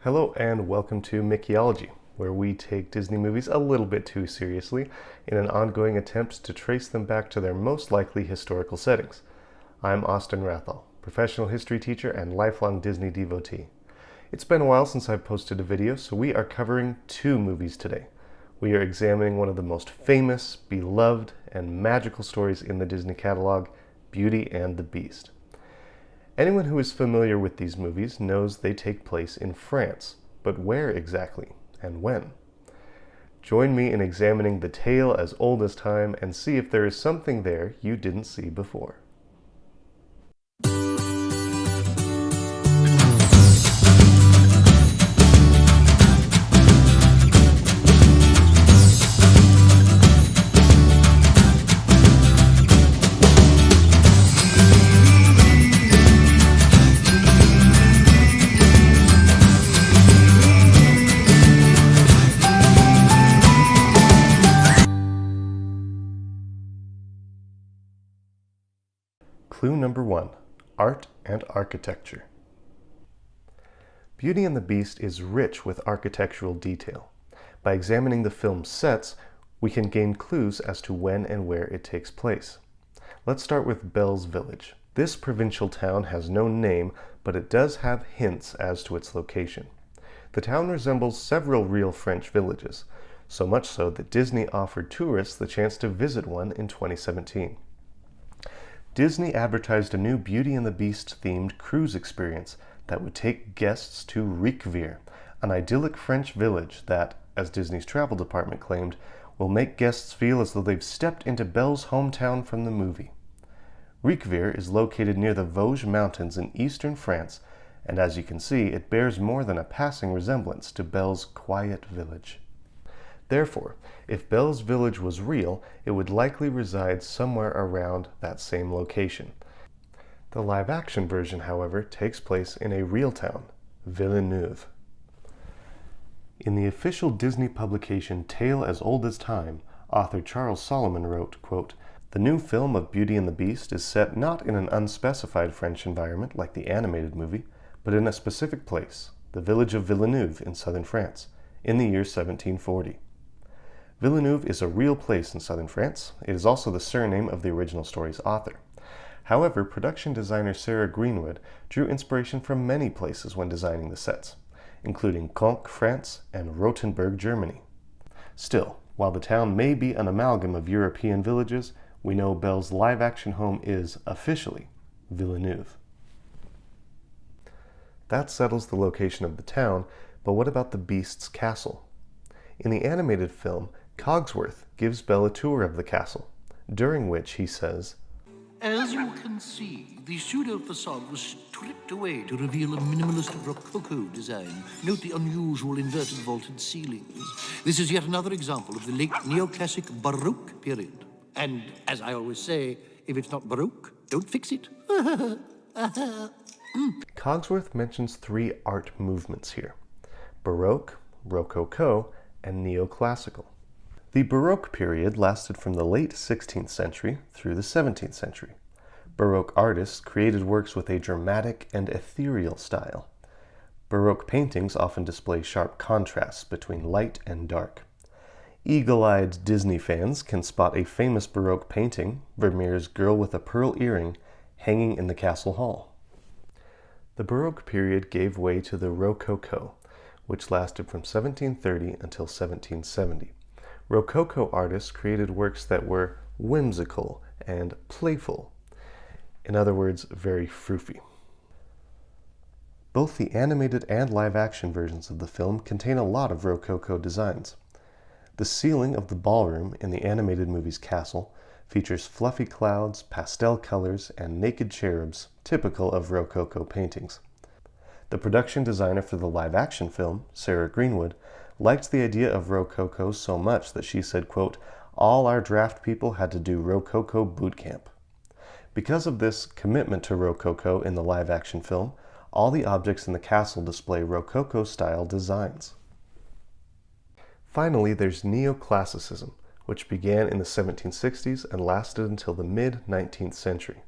Hello and welcome to Mickeyology, where we take Disney movies a little bit too seriously in an ongoing attempt to trace them back to their most likely historical settings. I'm Austin Wrathall, professional history teacher and lifelong Disney devotee. It's been a while since I've posted a video, so we are covering two movies today. We are examining one of the most famous, beloved, and magical stories in the Disney catalog, Beauty and the Beast. Anyone who is familiar with these movies knows they take place in France, but where exactly and when? Join me in examining the tale as old as time and see if there is something there you didn't see before. Clue number 1. Art and architecture. Beauty and the Beast is rich with architectural detail. By examining the film's sets, we can gain clues as to when and where it takes place. Let's start with Belle's Village. This provincial town has no name, but it does have hints as to its location. The town resembles several real French villages, so much so that Disney offered tourists the chance to visit one in 2017. Disney advertised a new Beauty and the Beast themed cruise experience that would take guests to Riquewihr, an idyllic French village that, as Disney's travel department claimed, will make guests feel as though they've stepped into Belle's hometown from the movie. Riquewihr is located near the Vosges Mountains in eastern France, and as you can see, it bears more than a passing resemblance to Belle's quiet village. Therefore, if Belle's village was real, it would likely reside somewhere around that same location. The live-action version, however, takes place in a real town, Villeneuve. In the official Disney publication Tale as Old as Time, author Charles Solomon wrote, quote, "The new film of Beauty and the Beast is set not in an unspecified French environment like the animated movie, but in a specific place, the village of Villeneuve in southern France, in the year 1740. Villeneuve is a real place in southern France. It is also the surname of the original story's author. However, production designer Sarah Greenwood drew inspiration from many places when designing the sets, including Conques, France, and Rothenburg, Germany. Still, while the town may be an amalgam of European villages, we know Belle's live-action home is, officially, Villeneuve. That settles the location of the town, but what about the Beast's castle? In the animated film, Cogsworth gives Belle a tour of the castle, during which he says, "As you can see, the pseudo facade was stripped away to reveal a minimalist Rococo design. Note the unusual inverted vaulted ceilings. This is yet another example of the late neoclassic Baroque period. And as I always say, if it's not Baroque, don't fix it." Cogsworth mentions three art movements here: Baroque, Rococo, and Neoclassical. The Baroque period lasted from the late 16th century through the 17th century. Baroque artists created works with a dramatic and ethereal style. Baroque paintings often display sharp contrasts between light and dark. Eagle-eyed Disney fans can spot a famous Baroque painting, Vermeer's Girl with a Pearl Earring, hanging in the castle hall. The Baroque period gave way to the Rococo, which lasted from 1730 until 1770. Rococo artists created works that were whimsical and playful. In other words, very froofy. Both the animated and live-action versions of the film contain a lot of Rococo designs. The ceiling of the ballroom in the animated movie's castle features fluffy clouds, pastel colors, and naked cherubs, typical of Rococo paintings. The production designer for the live-action film, Sarah Greenwood, liked the idea of Rococo so much that she said, quote, "All our draft people had to do Rococo boot camp." Because of this commitment to Rococo in the live-action film, all the objects in the castle display Rococo-style designs. Finally, there's Neoclassicism, which began in the 1760s and lasted until the mid-19th century.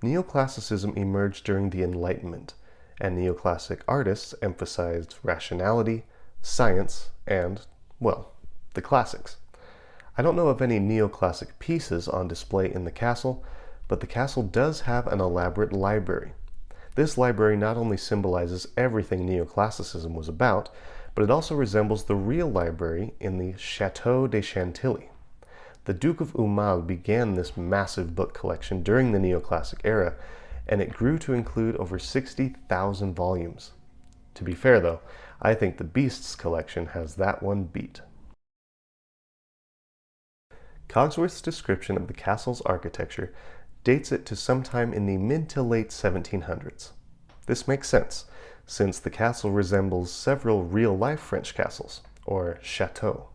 Neoclassicism emerged during the Enlightenment and neoclassic artists emphasized rationality, science, and, well, the classics. I don't know of any neoclassic pieces on display in the castle, but the castle does have an elaborate library. This library not only symbolizes everything neoclassicism was about, but it also resembles the real library in the Château de Chantilly. The Duke of Aumale began this massive book collection during the neoclassic era, and it grew to include over 60,000 volumes. To be fair though, I think the Beasts collection has that one beat. Cogsworth's description of the castle's architecture dates it to sometime in the mid to late 1700s. This makes sense, since the castle resembles several real-life French castles, or chateaux.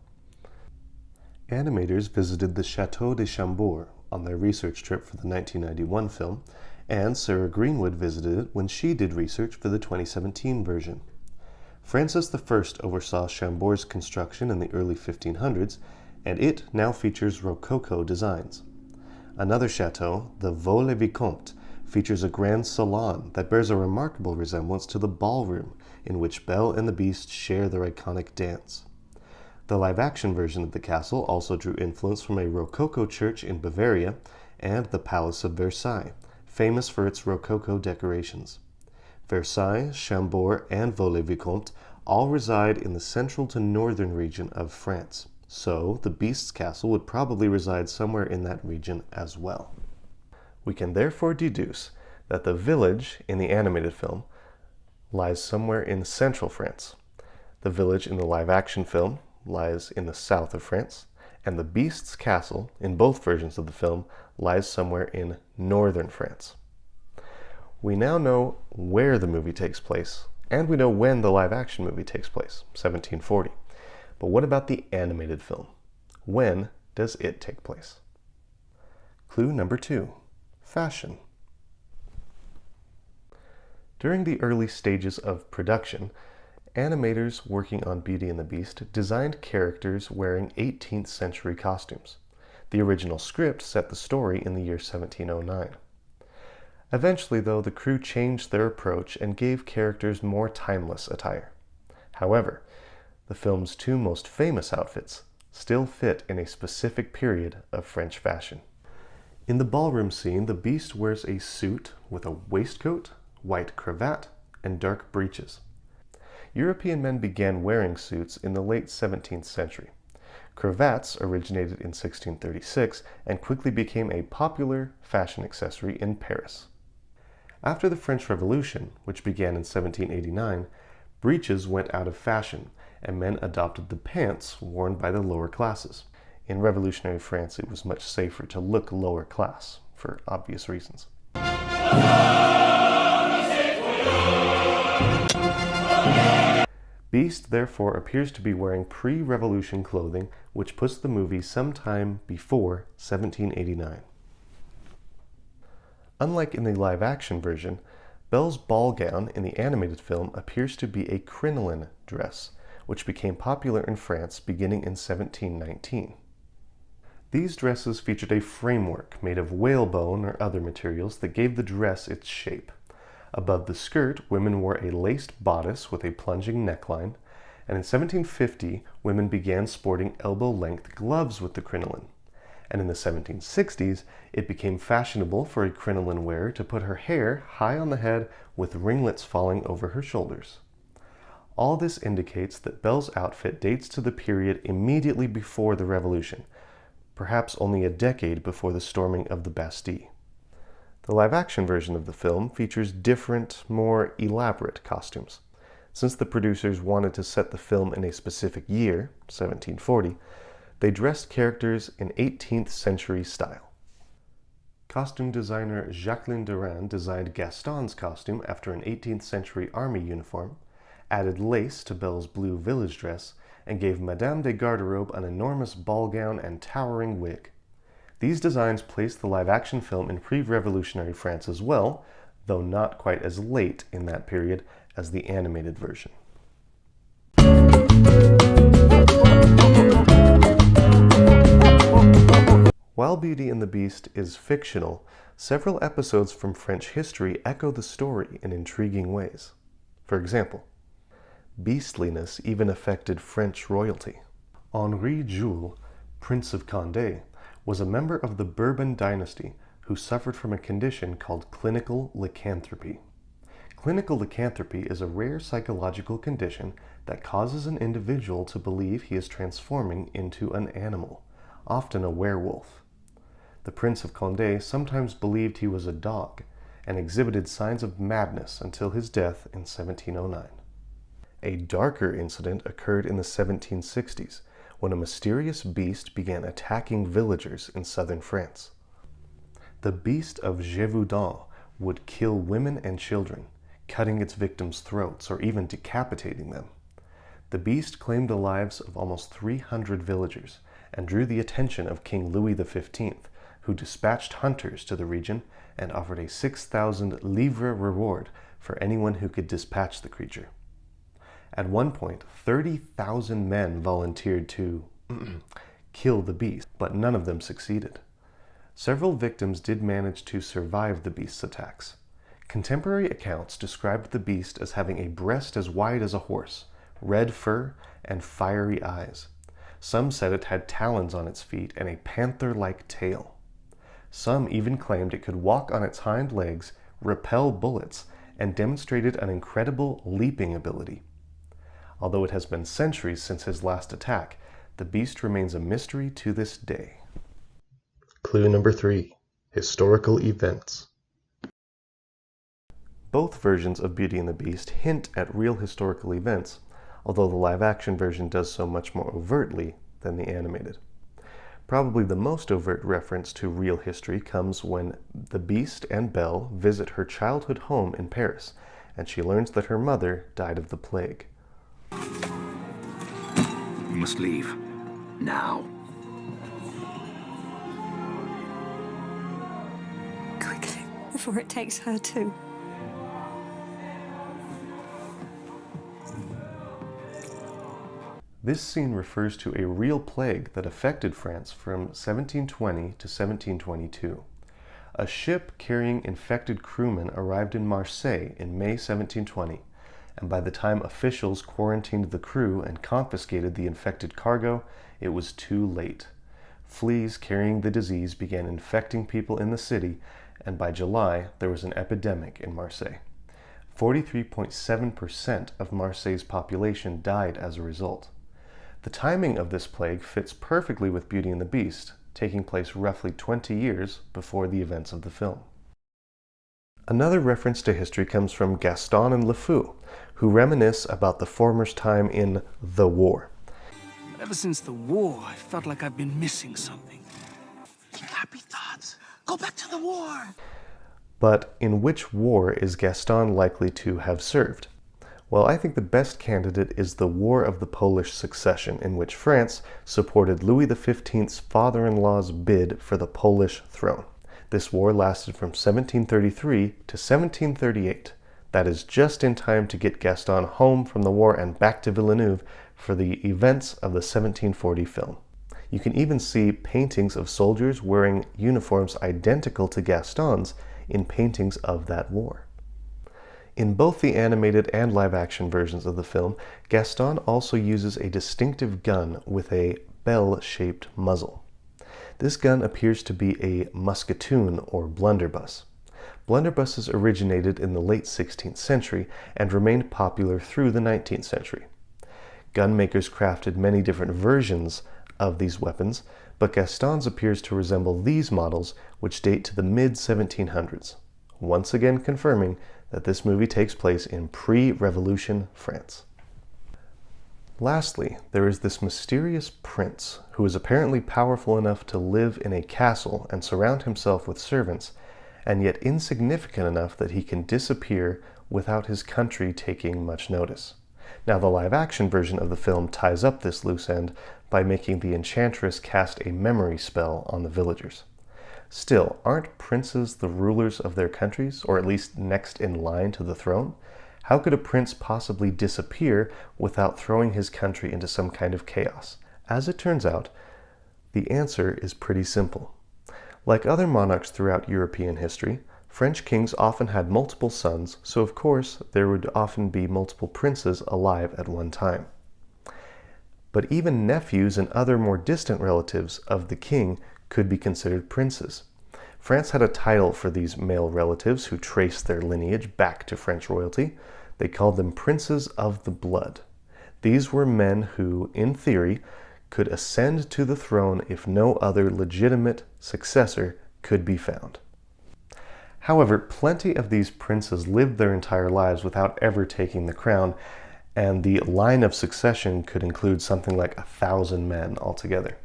Animators visited the Château de Chambord on their research trip for the 1991 film, and Sarah Greenwood visited it when she did research for the 2017 version. Francis I oversaw Chambord's construction in the early 1500s, and it now features Rococo designs. Another chateau, the Vaux-le-Vicomte, features a grand salon that bears a remarkable resemblance to the ballroom in which Belle and the Beast share their iconic dance. The live-action version of the castle also drew influence from a Rococo church in Bavaria and the Palace of Versailles, famous for its Rococo decorations. Versailles, Chambord, and Vaux-le-Vicomte all reside in the central to northern region of France, so the Beast's castle would probably reside somewhere in that region as well. We can therefore deduce that the village in the animated film lies somewhere in central France. The village in the live-action film lies in the south of France, and the Beast's castle, in both versions of the film, lies somewhere in northern France. We now know where the movie takes place, and we know when the live-action movie takes place, 1740. But what about the animated film? When does it take place? Clue number 2. Fashion. During the early stages of production, animators working on Beauty and the Beast designed characters wearing 18th century costumes. The original script set the story in the year 1709. Eventually, though, the crew changed their approach and gave characters more timeless attire. However, the film's two most famous outfits still fit in a specific period of French fashion. In the ballroom scene, the Beast wears a suit with a waistcoat, white cravat, and dark breeches. European men began wearing suits in the late 17th century. Cravats originated in 1636 and quickly became a popular fashion accessory in Paris. After the French Revolution, which began in 1789, breeches went out of fashion, and men adopted the pants worn by the lower classes. In revolutionary France, it was much safer to look lower class, for obvious reasons. Beast therefore appears to be wearing pre-revolution clothing, which puts the movie sometime before 1789. Unlike in the live-action version, Belle's ball gown in the animated film appears to be a crinoline dress, which became popular in France beginning in 1719. These dresses featured a framework made of whalebone or other materials that gave the dress its shape. Above the skirt, women wore a laced bodice with a plunging neckline, and in 1750, women began sporting elbow-length gloves with the crinoline. And in the 1760s, it became fashionable for a crinoline wearer to put her hair high on the head with ringlets falling over her shoulders. All this indicates that Belle's outfit dates to the period immediately before the Revolution, perhaps only a decade before the storming of the Bastille. The live-action version of the film features different, more elaborate costumes. Since the producers wanted to set the film in a specific year, 1740, they dressed characters in 18th century style. Costume designer Jacqueline Durand designed Gaston's costume after an 18th century army uniform, added lace to Belle's blue village dress, and gave Madame de Garderobe an enormous ball gown and towering wig. These designs placed the live-action film in pre-revolutionary France as well, though not quite as late in that period as the animated version. While Beauty and the Beast is fictional, Several episodes from French history echo the story in intriguing ways. For example, beastliness even affected French royalty. Henri Jules, Prince of Condé, was a member of the Bourbon dynasty who suffered from a condition called clinical lycanthropy. Clinical lycanthropy is a rare psychological condition that causes an individual to believe he is transforming into an animal, often a werewolf. The Prince of Condé sometimes believed he was a dog and exhibited signs of madness until his death in 1709. A darker incident occurred in the 1760s when a mysterious beast began attacking villagers in southern France. The beast of Gévaudan would kill women and children, cutting its victims' throats or even decapitating them. The beast claimed the lives of almost 300 villagers and drew the attention of King Louis XV, who dispatched hunters to the region and offered a 6,000 livres reward for anyone who could dispatch the creature. At one point, 30,000 men volunteered to kill the beast, but none of them succeeded. Several victims did manage to survive the beast's attacks. Contemporary accounts described the beast as having a breast as wide as a horse, red fur, and fiery eyes. Some said it had talons on its feet and a panther-like tail. Some even claimed it could walk on its hind legs, repel bullets, and demonstrated an incredible leaping ability. Although it has been centuries since his last attack, the beast remains a mystery to this day. Clue number 3. Historical events. Both versions of Beauty and the Beast hint at real historical events, although the live-action version does so much more overtly than the animated. Probably the most overt reference to real history comes when the Beast and Belle visit her childhood home in Paris, and she learns that her mother died of the plague. You must leave. Now. Quickly, before it takes her too. This scene refers to a real plague that affected France from 1720 to 1722. A ship carrying infected crewmen arrived in Marseille in May 1720, and by the time officials quarantined the crew and confiscated the infected cargo, it was too late. Fleas carrying the disease began infecting people in the city, and by July, there was an epidemic in Marseille. 43.7% of Marseille's population died as a result. The timing of this plague fits perfectly with Beauty and the Beast, taking place roughly 20 years before the events of the film. Another reference to history comes from Gaston and Le Fou, who reminisce about the former's time in the war. Ever since the war, I felt like I've been missing something. Happy thoughts. Go back to the war. But in which war is Gaston likely to have served? Well, I think the best candidate is the War of the Polish Succession, in which France supported Louis XV's father-in-law's bid for the Polish throne. This war lasted from 1733 to 1738. That is just in time to get Gaston home from the war and back to Villeneuve for the events of the 1740 film. You can even see paintings of soldiers wearing uniforms identical to Gaston's in paintings of that war. In both the animated and live-action versions of the film, Gaston also uses a distinctive gun with a bell-shaped muzzle. This gun appears to be a musketoon or blunderbuss. Blunderbusses originated in the late 16th century and remained popular through the 19th century. Gun makers crafted many different versions of these weapons, but Gaston's appears to resemble these models, which date to the mid-1700s, once again confirming that this movie takes place in pre-Revolution France. Lastly, there is this mysterious prince who is apparently powerful enough to live in a castle and surround himself with servants, and yet insignificant enough that he can disappear without his country taking much notice. Now, the live-action version of the film ties up this loose end by making the enchantress cast a memory spell on the villagers. Still, aren't princes the rulers of their countries, or at least next in line to the throne? How could a prince possibly disappear without throwing his country into some kind of chaos? As it turns out, the answer is pretty simple. Like other monarchs throughout European history, French kings often had multiple sons, so of course there would often be multiple princes alive at one time. But even nephews and other more distant relatives of the king could be considered princes. France had a title for these male relatives who traced their lineage back to French royalty. They called them princes of the blood. These were men who, in theory, could ascend to the throne if no other legitimate successor could be found. However, plenty of these princes lived their entire lives without ever taking the crown, and the line of succession could include something like 1,000 men altogether.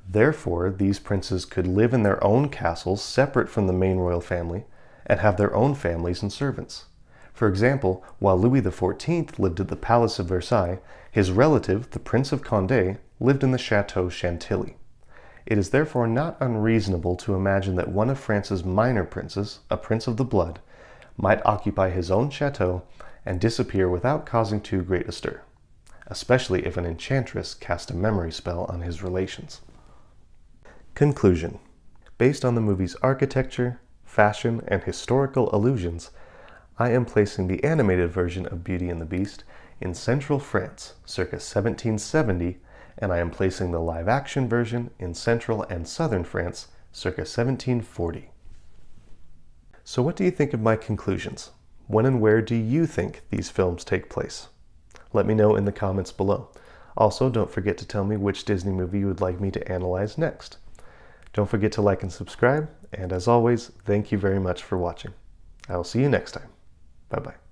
Therefore, these princes could live in their own castles separate from the main royal family and have their own families and servants. For example, while Louis XIV lived at the Palace of Versailles, his relative, the Prince of Condé, lived in the Chateau Chantilly. It is therefore not unreasonable to imagine that one of France's minor princes, a prince of the blood, might occupy his own chateau and disappear without causing too great a stir, especially if an enchantress cast a memory spell on his relations. Conclusion. Based on the movie's architecture, fashion, and historical allusions, I am placing the animated version of Beauty and the Beast in central France, circa 1770, and I am placing the live-action version in central and southern France, circa 1740. So what do you think of my conclusions? When and where do you think these films take place? Let me know in the comments below. Also, don't forget to tell me which Disney movie you would like me to analyze next. Don't forget to like and subscribe, and as always, thank you very much for watching. I will see you next time. Bye-bye.